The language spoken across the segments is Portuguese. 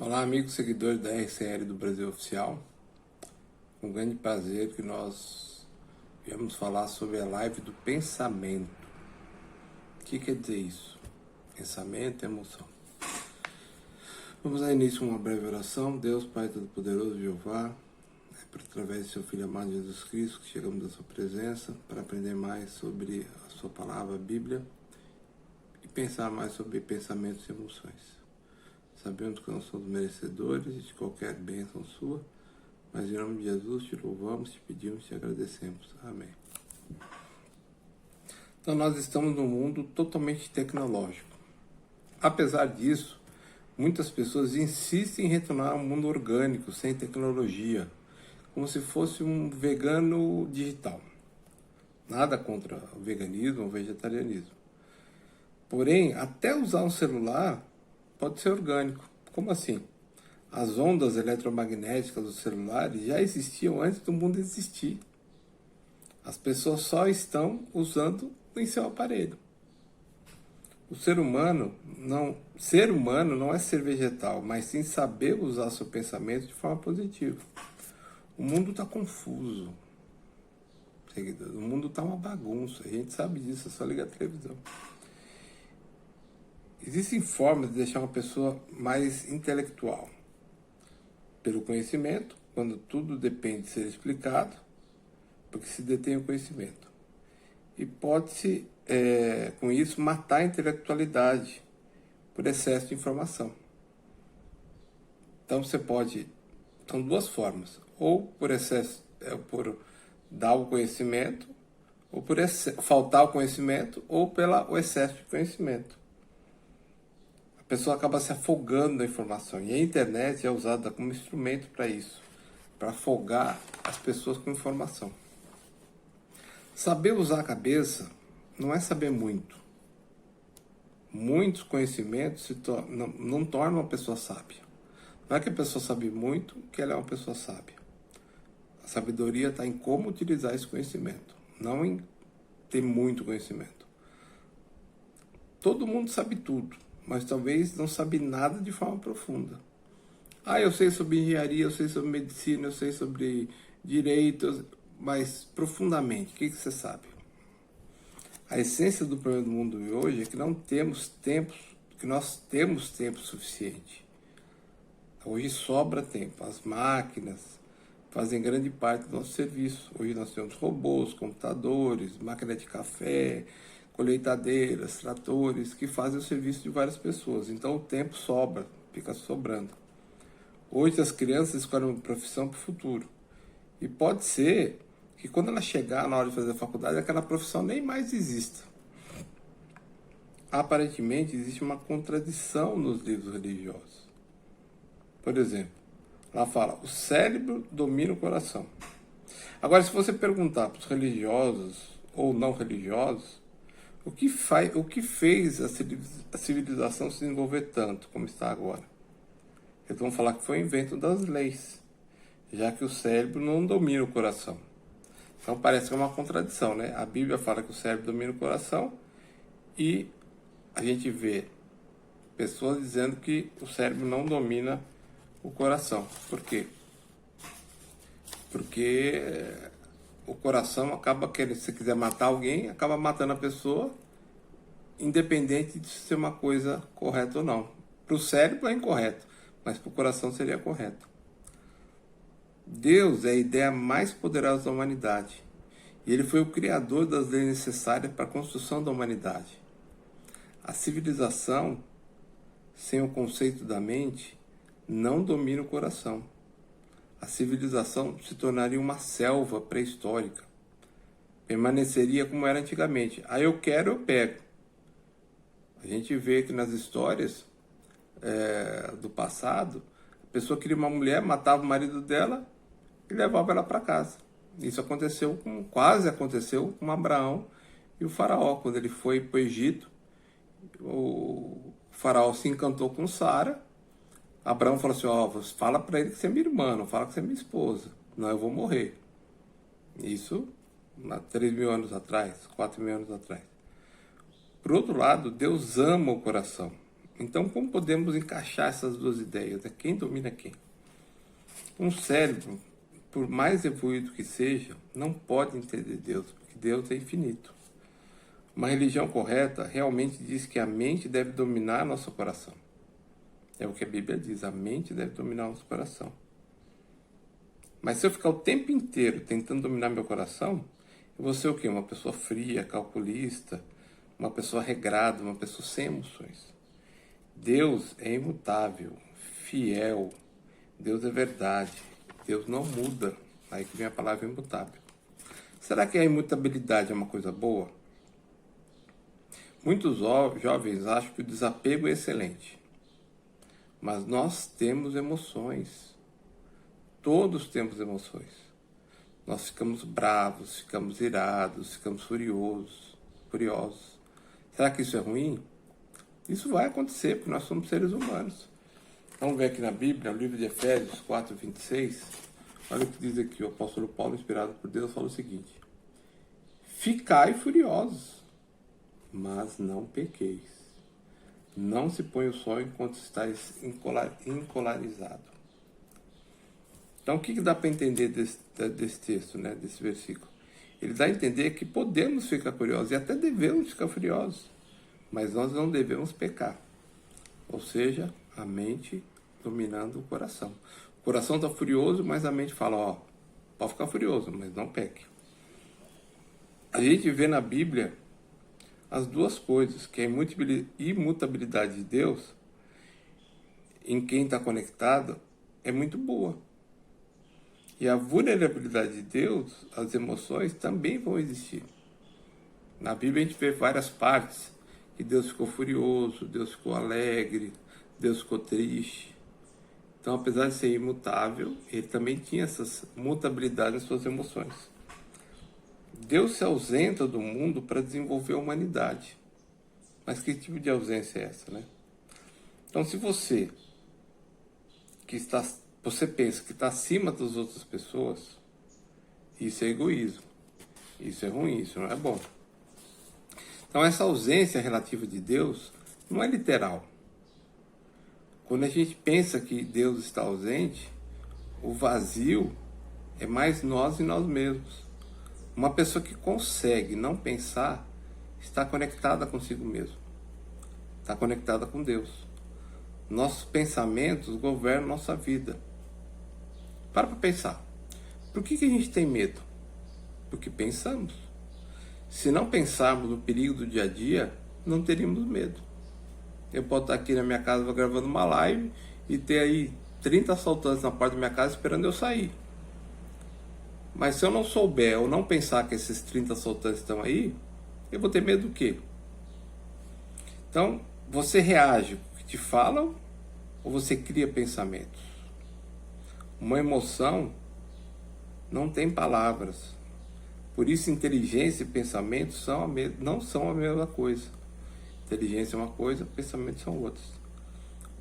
Olá, amigos seguidores da RCL do Brasil Oficial. Com grande prazer que nós viemos falar sobre a live do pensamento. O que quer dizer isso? Pensamento e emoção. Vamos dar início a uma breve oração. Deus, Pai Todo-Poderoso, Jeová, através de seu Filho amado Jesus Cristo, que chegamos à sua presença para aprender mais sobre a sua palavra, a Bíblia, e pensar mais sobre pensamentos e emoções. Sabemos que não somos merecedores de qualquer bênção sua, mas em nome de Jesus te louvamos, te pedimos, te agradecemos. Amém. Então nós estamos num mundo totalmente tecnológico. Apesar disso, muitas pessoas insistem em retornar a um mundo orgânico, sem tecnologia, como se fosse um vegano digital. Nada contra o veganismo ou o vegetarianismo. Porém, até usar um celular pode ser orgânico. Como assim? As ondas eletromagnéticas dos celulares já existiam antes do mundo existir. As pessoas só estão usando em seu aparelho. O ser humano não é ser vegetal, mas sim saber usar seu pensamento de forma positiva. O mundo está confuso. O mundo está uma bagunça. A gente sabe disso, é só ligar a televisão. Existem formas de deixar uma pessoa mais intelectual. Pelo conhecimento, quando tudo depende de ser explicado, porque se detém o conhecimento. E pode-se, com isso, matar a intelectualidade por excesso de informação. Então são duas formas, ou por excesso, por dar o conhecimento, ou por faltar o conhecimento, ou pelo excesso de conhecimento. A pessoa acaba se afogando na informação. E a internet é usada como instrumento para isso, para afogar as pessoas com informação. Saber usar a cabeça não é saber muito. Muitos conhecimentos não tornam uma pessoa sábia. Não é que a pessoa sabe muito que ela é uma pessoa sábia. A sabedoria está em como utilizar esse conhecimento, não em ter muito conhecimento. Todo mundo sabe tudo, mas talvez não sabe nada de forma profunda. Eu sei sobre engenharia, eu sei sobre medicina, eu sei sobre direito, mas profundamente, o que você sabe? A essência do problema do mundo de hoje é que nós temos tempo suficiente. Hoje sobra tempo. As máquinas fazem grande parte do nosso serviço. Hoje nós temos robôs, computadores, máquina de café, colheitadeiras, tratores, que fazem o serviço de várias pessoas. Então o tempo sobra, fica sobrando. Hoje as crianças escolhem uma profissão para o futuro. E pode ser que quando ela chegar na hora de fazer a faculdade, aquela profissão nem mais exista. Aparentemente existe uma contradição nos livros religiosos. Por exemplo, lá fala, o cérebro domina o coração. Agora, se você perguntar para os religiosos ou não religiosos, o que fez a civilização se desenvolver tanto como está agora? Eles vão falar que foi o invento das leis, já que o cérebro não domina o coração. Então parece que é uma contradição, né? A Bíblia fala que o cérebro domina o coração e a gente vê pessoas dizendo que o cérebro não domina o coração. Por quê? Porque o coração acaba querendo, se quiser matar alguém, acaba matando a pessoa, independente de ser uma coisa correta ou não. Para o cérebro é incorreto, mas para o coração seria correto. Deus é a ideia mais poderosa da humanidade. E Ele foi o criador das leis necessárias para a construção da humanidade. A civilização, sem o conceito da mente, não domina o coração. A civilização se tornaria uma selva pré-histórica. Permaneceria como era antigamente. Eu quero, eu pego. A gente vê que nas histórias do passado, a pessoa queria uma mulher, matava o marido dela e levava ela para casa. Isso quase aconteceu com Abraão e o faraó. Quando ele foi para o Egito, o faraó se encantou com Sara. Abraão falou assim, fala para ele que você é minha irmã, não fala que você é minha esposa, não, eu vou morrer. Isso há 3.000 anos atrás, 4.000 anos atrás. Por outro lado, Deus ama o coração, Então, como podemos encaixar essas duas ideias? Né? Quem domina quem? Um cérebro, por mais evoluído que seja, não pode entender Deus, porque Deus é infinito. Uma religião correta realmente diz que a mente deve dominar nosso coração. É o que a Bíblia diz, a mente deve dominar nosso coração. Mas se eu ficar o tempo inteiro tentando dominar meu coração, eu vou ser o quê? Uma pessoa fria, calculista, uma pessoa regrada, uma pessoa sem emoções. Deus é imutável, fiel, Deus é verdade, Deus não muda. Aí que vem a palavra imutável. Será que a imutabilidade é uma coisa boa? Muitos jovens acham que o desapego é excelente. Mas nós temos emoções. Todos temos emoções. Nós ficamos bravos, ficamos irados, ficamos furiosos. Será que isso é ruim? Isso vai acontecer, porque nós somos seres humanos. Vamos ver aqui na Bíblia, no livro de Efésios 4:26. Olha o que diz aqui, o apóstolo Paulo, inspirado por Deus, fala o seguinte: ficai furiosos, mas não pequeis. Não se põe o sol enquanto estáis encolarizado. Então, o que dá para entender desse texto, né, desse versículo? Ele dá a entender que podemos ficar furiosos e até devemos ficar furiosos, mas nós não devemos pecar. Ou seja, a mente dominando o coração. O coração está furioso, mas a mente fala, ó, pode ficar furioso, mas não peque. A gente vê na Bíblia as duas coisas, que é a imutabilidade de Deus, em quem está conectado, é muito boa. E a vulnerabilidade de Deus, as emoções, também vão existir. Na Bíblia a gente vê várias partes, que Deus ficou furioso, Deus ficou alegre, Deus ficou triste. Então, apesar de ser imutável, ele também tinha essas mutabilidades nas suas emoções. Deus se ausenta do mundo para desenvolver a humanidade. Mas que tipo de ausência é essa, né? Então, se você pensa que está acima das outras pessoas, isso é egoísmo. Isso é ruim, isso não é bom. Então, essa ausência relativa de Deus não é literal. Quando a gente pensa que Deus está ausente, o vazio é mais nós e nós mesmos. Uma pessoa que consegue não pensar está conectada consigo mesmo. Está conectada com Deus. Nossos pensamentos governam nossa vida. Para pensar. Por que a gente tem medo? Porque pensamos. Se não pensarmos no perigo do dia a dia, não teríamos medo. Eu posso estar aqui na minha casa gravando uma live e ter aí 30 assaltantes na porta da minha casa esperando eu sair. Mas se eu não souber ou não pensar que esses 30 assaltantes estão aí, eu vou ter medo do quê? Então, você reage ao que te falam ou você cria pensamentos? Uma emoção não tem palavras. Por isso, inteligência e pensamento não são a mesma coisa. Inteligência é uma coisa, pensamentos são outras.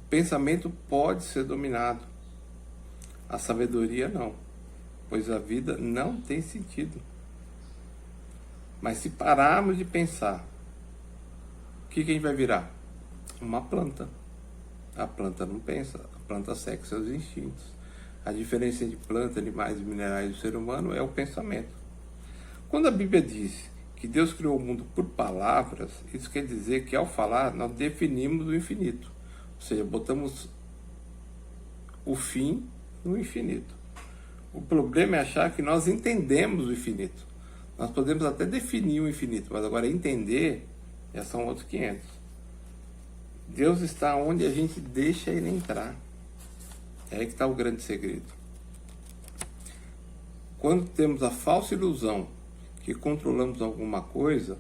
O pensamento pode ser dominado. A sabedoria não. Pois a vida não tem sentido. Mas se pararmos de pensar, o que a gente vai virar? Uma planta. A planta não pensa, a planta segue seus instintos. A diferença entre planta, animais e minerais do ser humano é o pensamento. Quando a Bíblia diz que Deus criou o mundo por palavras, isso quer dizer que ao falar nós definimos o infinito. Ou seja, botamos o fim no infinito. O problema é achar que nós entendemos o infinito. Nós podemos até definir o infinito, mas agora entender já são outros 500. Deus está onde a gente deixa ele entrar. É aí que está o grande segredo. Quando temos a falsa ilusão que controlamos alguma coisa,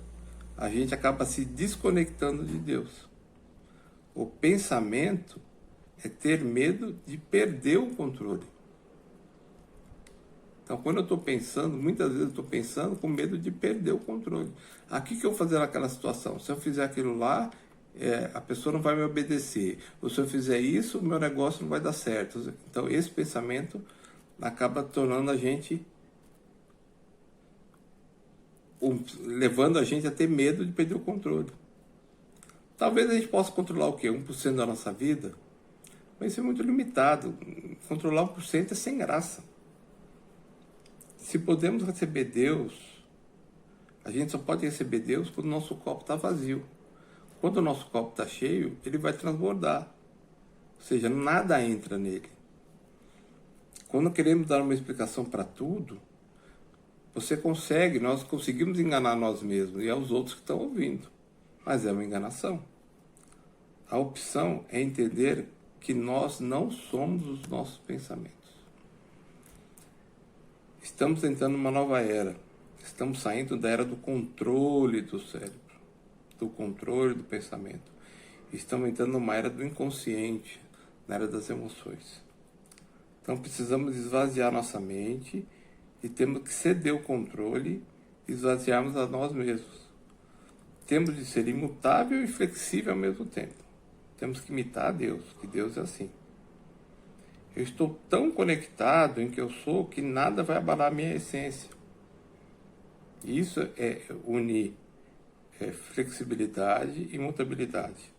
a gente acaba se desconectando de Deus. O pensamento é ter medo de perder o controle. Então, quando eu estou pensando, muitas vezes eu estou pensando com medo de perder o controle. Aqui que eu vou fazer naquela situação? Se eu fizer aquilo lá, a pessoa não vai me obedecer. Ou se eu fizer isso, o meu negócio não vai dar certo. Então, esse pensamento acaba tornando a gente, levando a gente a ter medo de perder o controle. Talvez a gente possa controlar o quê? 1% da nossa vida? Mas isso é muito limitado. Controlar 1% é sem graça. Se podemos receber Deus, a gente só pode receber Deus quando o nosso copo está vazio. Quando o nosso copo está cheio, ele vai transbordar. Ou seja, nada entra nele. Quando queremos dar uma explicação para tudo, nós conseguimos enganar nós mesmos e aos outros que estão ouvindo. Mas é uma enganação. A opção é entender que nós não somos os nossos pensamentos. Estamos entrando numa nova era. Estamos saindo da era do controle do cérebro, do controle do pensamento. Estamos entrando numa era do inconsciente, na era das emoções. Então precisamos esvaziar nossa mente e temos que ceder o controle e esvaziarmos a nós mesmos. Temos de ser imutável e flexível ao mesmo tempo. Temos que imitar a Deus, que Deus é assim. Eu estou tão conectado em que eu sou que nada vai abalar a minha essência. Isso é unir flexibilidade e mutabilidade.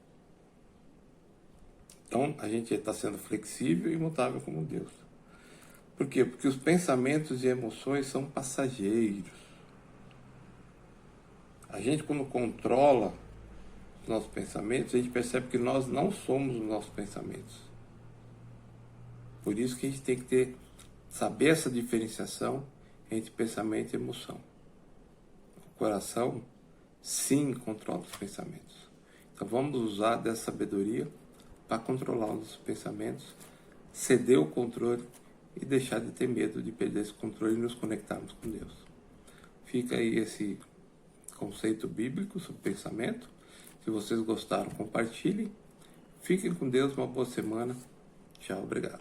Então, a gente está sendo flexível e mutável como Deus. Por quê? Porque os pensamentos e emoções são passageiros. A gente, quando controla os nossos pensamentos, a gente percebe que nós não somos os nossos pensamentos. Por isso que a gente tem que saber essa diferenciação entre pensamento e emoção. O coração, sim, controla os pensamentos. Então vamos usar dessa sabedoria para controlar os nossos pensamentos, ceder o controle e deixar de ter medo de perder esse controle e nos conectarmos com Deus. Fica aí esse conceito bíblico sobre pensamento. Se vocês gostaram, compartilhem. Fiquem com Deus, uma boa semana. Tchau, obrigado.